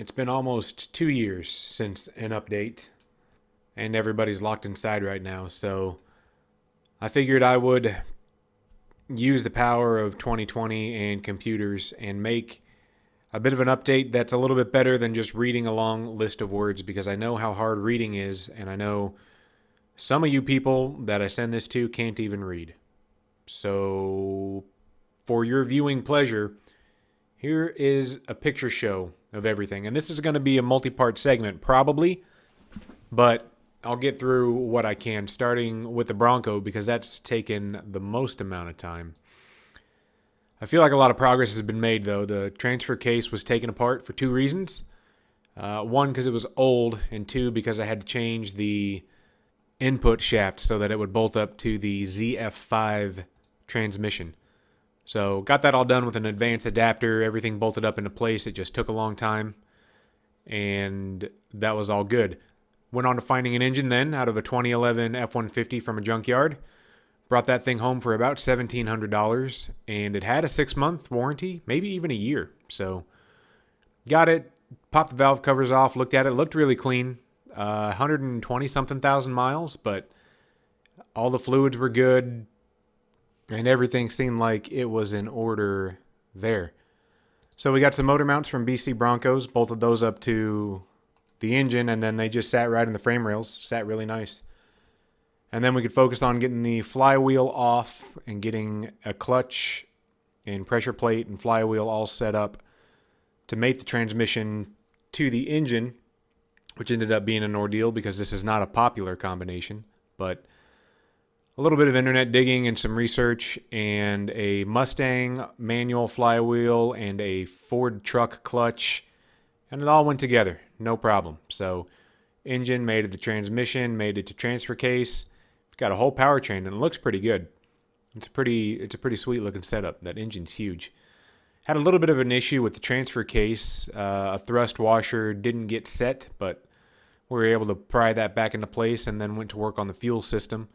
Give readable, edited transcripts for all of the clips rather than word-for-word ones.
It's been almost 2 years since an update, and everybody's locked inside right now, so I figured I would use the power of 2020 and computers and make a bit of an update that's a little bit better than just reading a long list of words, because I know how hard reading is, and I know some of you people that I send this to can't even read. So, for your viewing pleasure, here is a picture show of everything. And this is going to be a multi-part segment, probably, but I'll get through what I can, starting with the Bronco, because that's taken the most amount of time. I feel like a lot of progress has been made, though. The transfer case was taken apart for two reasons. One, because it was old, and two, because I had to change the input shaft so that it would bolt up to the ZF5 transmission. So got that all done with an advanced adapter, everything bolted up into place. It just took a long time, and that was all good. Went on to finding an engine then out of a 2011 F-150 from a junkyard. Brought that thing home for about $1,700, and it had a 6-month warranty, maybe even a year. So got it, popped the valve covers off, looked at it, looked really clean. 120 something thousand miles, but all the fluids were good, and everything seemed like it was in order there. So we got some motor mounts from BC Broncos, bolted those up to the engine, and then they just sat right in the frame rails, sat really nice. And then we could focus on getting the flywheel off and getting a clutch and pressure plate and flywheel all set up to mate the transmission to the engine, which ended up being an ordeal because this is not a popular combination. But a little bit of internet digging and some research, and a Mustang manual flywheel and a Ford truck clutch, and it all went together, no problem. So engine mated the transmission, mated to transfer case. Got a whole powertrain, and it looks pretty good. It's a pretty sweet looking setup. That engine's huge. Had a little bit of an issue with the transfer case. A thrust washer didn't get set, but we were able to pry that back into place, and then went to work on the fuel system.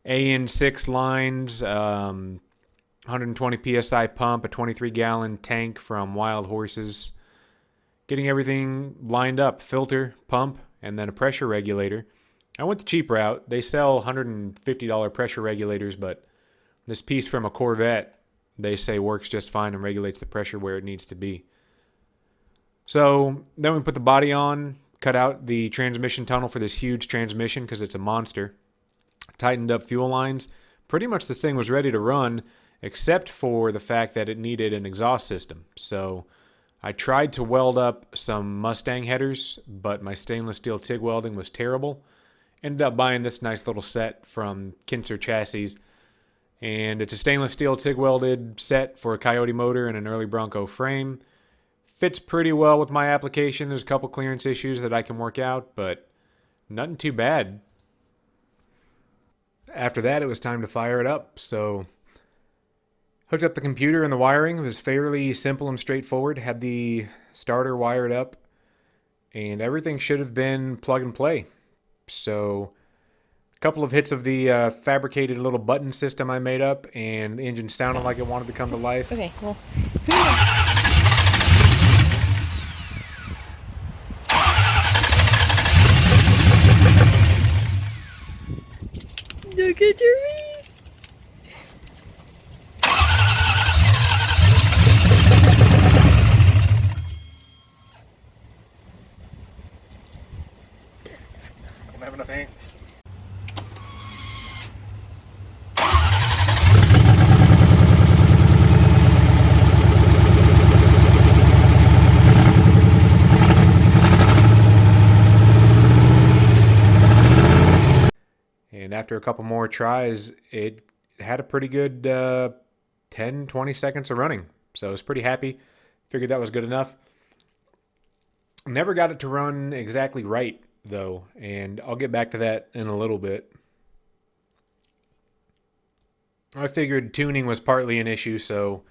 AN6 lines, 120 psi pump, a 23-gallon tank from Wild Horses. Getting everything lined up, filter, pump, and then a pressure regulator. I went the cheap route. They sell $150 pressure regulators, but this piece from a Corvette, they say works just fine and regulates the pressure where it needs to be. So then we put the body on, cut out the transmission tunnel for this huge transmission because it's a monster. Tightened up fuel lines. Pretty much the thing was ready to run, except for the fact that it needed an exhaust system. So I tried to weld up some Mustang headers, but my stainless steel TIG welding was terrible. Ended up buying this nice little set from Kinser Chassis, and it's a stainless steel TIG welded set for a Coyote motor and an early Bronco frame. Fits pretty well with my application. There's a couple clearance issues that I can work out, but nothing too bad. After that, it was time to fire it up, so hooked up the computer and the wiring. It was fairly simple and straightforward. Had the starter wired up, and everything should have been plug and play. So a couple of hits of the fabricated little button system I made up, and the engine sounded like it wanted to come to life. Okay, well. Look at your face. I don't have enough hands. And after a couple more tries, it had a pretty good 10, 20 seconds of running. So I was pretty happy. Figured that was good enough. Never got it to run exactly right, though, and I'll get back to that in a little bit. I figured tuning was partly an issue, so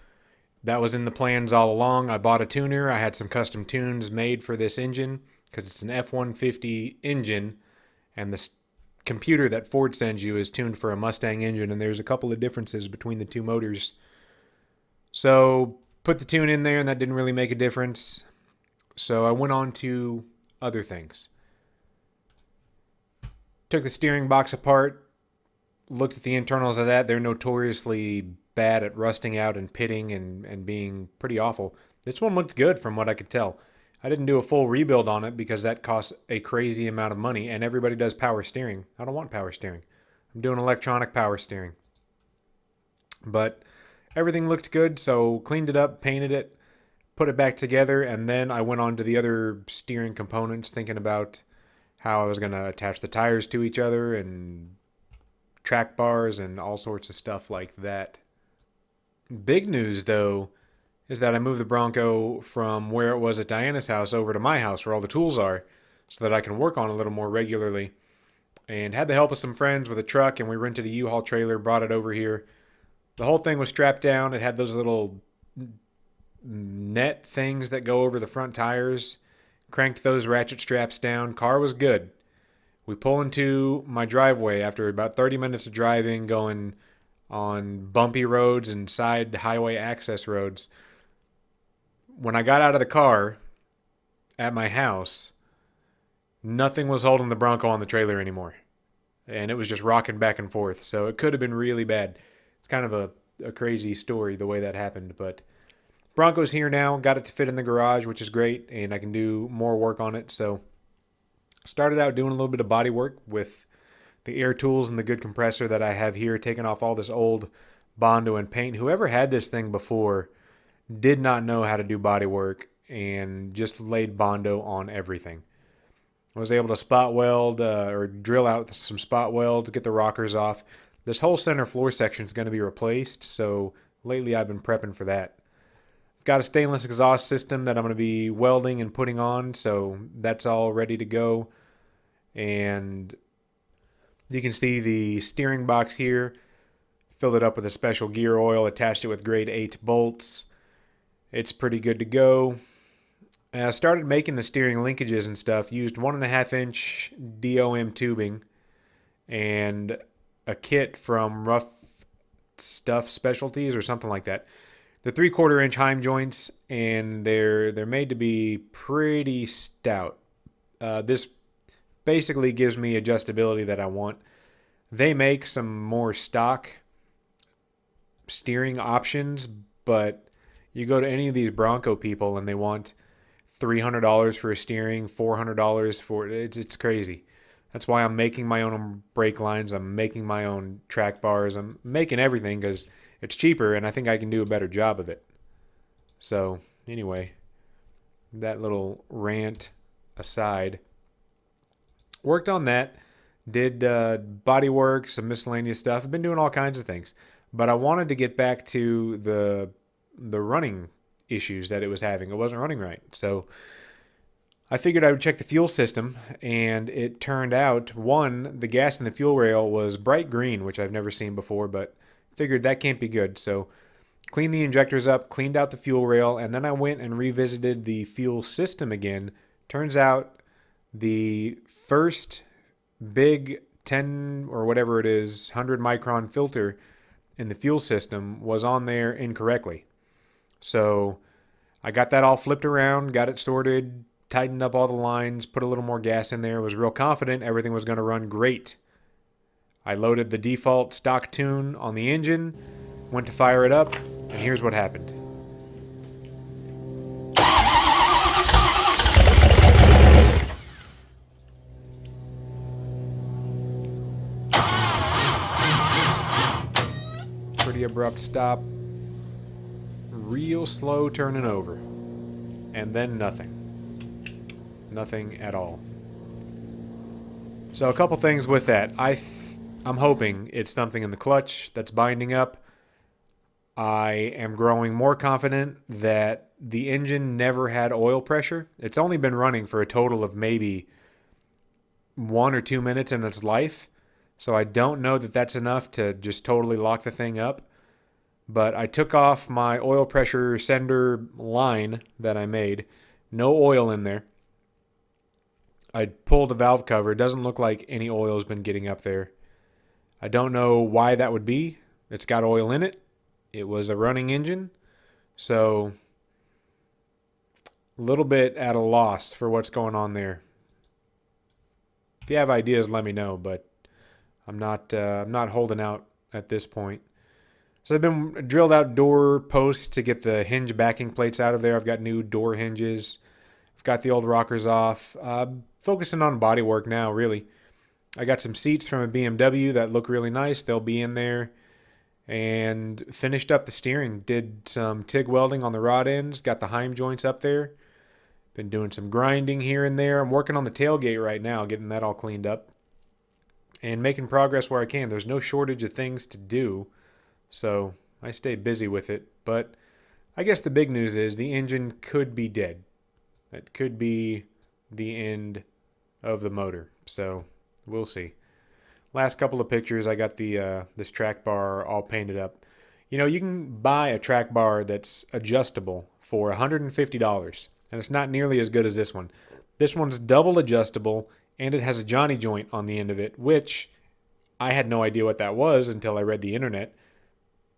that was in the plans all along. I bought a tuner. I had some custom tunes made for this engine because it's an F-150 engine, and the computer that Ford sends you is tuned for a Mustang engine, and there's a couple of differences between the two motors. So put the tune in there, and that didn't really make a difference. So I went on to other things. Took the steering box apart, looked at the internals of that. They're notoriously bad at rusting out and pitting and being pretty awful. This one looked good from what I could tell. I didn't do a full rebuild on it because that costs a crazy amount of money, and everybody does power steering. I don't want power steering. I'm doing electronic power steering. But everything looked good, so cleaned it up, painted it, put it back together, and then I went on to the other steering components, thinking about how I was going to attach the tires to each other and track bars and all sorts of stuff like that. Big news, though, is that I moved the Bronco from where it was at Diana's house over to my house where all the tools are so that I can work on it a little more regularly. And had the help of some friends with a truck, and we rented a U-Haul trailer, brought it over here. The whole thing was strapped down. It had those little net things that go over the front tires. Cranked those ratchet straps down. Car was good. We pull into my driveway after about 30 minutes of driving, going on bumpy roads and side highway access roads. When I got out of the car at my house, nothing was holding the Bronco on the trailer anymore. And it was just rocking back and forth. So it could have been really bad. It's kind of a crazy story the way that happened. But Bronco's here now. Got it to fit in the garage, which is great. And I can do more work on it. So started out doing a little bit of body work with the air tools and the good compressor that I have here, taking off all this old Bondo and paint. Whoever had this thing before did not know how to do body work and just laid Bondo on everything. I was able to spot weld or drill out some spot welds, get the rockers off. This whole center floor section is going to be replaced, so lately I've been prepping for that. Got a stainless exhaust system that I'm going to be welding and putting on, so that's all ready to go. And you can see the steering box here. Filled it up with a special gear oil, attached it with grade 8 bolts. It's pretty good to go. And I started making the steering linkages and stuff. Used 1.5-inch DOM tubing and a kit from Rough Stuff Specialties or something like that. The 3/4-inch Heim joints, and they're made to be pretty stout. This basically gives me adjustability that I want. They make some more stock steering options, but you go to any of these Bronco people and they want $300 for a steering, $400 for it. It's crazy. That's why I'm making my own brake lines. I'm making my own track bars. I'm making everything because it's cheaper and I think I can do a better job of it. So anyway, that little rant aside, worked on that. Did body work, some miscellaneous stuff. I've been doing all kinds of things, but I wanted to get back to the running issues that it was having. It wasn't running right. So I figured I would check the fuel system, and it turned out, one, the gas in the fuel rail was bright green, which I've never seen before, but figured that can't be good. So cleaned the injectors up, cleaned out the fuel rail, and then I went and revisited the fuel system again. Turns out the first big 10 or whatever it is, 100 micron filter in the fuel system was on there incorrectly. So I got that all flipped around, got it sorted, tightened up all the lines, put a little more gas in there, was real confident everything was going to run great. I loaded the default stock tune on the engine, went to fire it up, and here's what happened. Pretty abrupt stop. Real slow turning over. And then nothing. Nothing at all. So a couple things with that. I'm hoping it's something in the clutch that's binding up. I am growing more confident that the engine never had oil pressure. It's only been running for a total of maybe 1 or 2 minutes in its life. So I don't know that that's enough to just totally lock the thing up. But I took off my oil pressure sender line that I made. No oil in there. I pulled the valve cover. It doesn't look like any oil has been getting up there. I don't know why that would be. It's got oil in it. It was a running engine. So a little bit at a loss for what's going on there. If you have ideas, let me know, but I'm not holding out at this point. So I've been drilled out door posts to get the hinge backing plates out of there. I've got new door hinges. I've got the old rockers off. Focusing on body work now, really. I got some seats from a BMW that look really nice. They'll be in there. And finished up the steering. Did some TIG welding on the rod ends. Got the Heim joints up there. Been doing some grinding here and there. I'm working on the tailgate right now, getting that all cleaned up. And making progress where I can. There's no shortage of things to do. So I stay busy with it. But I guess the big news is the engine could be dead. That could be the end of the motor. So we'll see. Last couple of pictures, I got the this track bar all painted up. You know, you can buy a track bar that's adjustable for $150, and it's not nearly as good as this one. This one's double adjustable, and it has a Johnny joint on the end of it, which I had no idea what that was until I read the internet.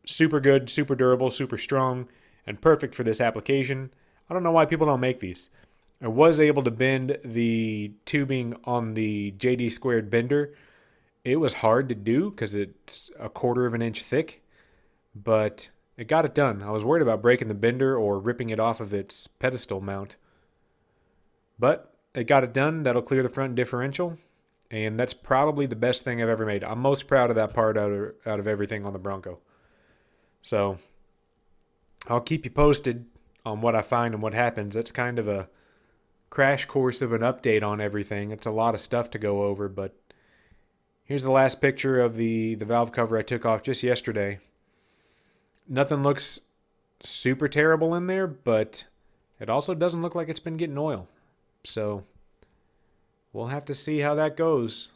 Super good, super durable, super strong, and perfect for this application. I don't know why people don't make these. I was able to bend the tubing on the JD squared bender. It was hard to do because it's a quarter of an inch thick, but it got it done. I was worried about breaking the bender or ripping it off of its pedestal mount, but it got it done. That'll clear the front differential, and that's probably the best thing I've ever made. I'm most proud of that part out of everything on the Bronco. So I'll keep you posted on what I find and what happens. That's kind of a crash course of an update on everything. It's a lot of stuff to go over, but here's the last picture of the valve cover I took off just yesterday. Nothing looks super terrible in there, but it also doesn't look like it's been getting oil. So we'll have to see how that goes.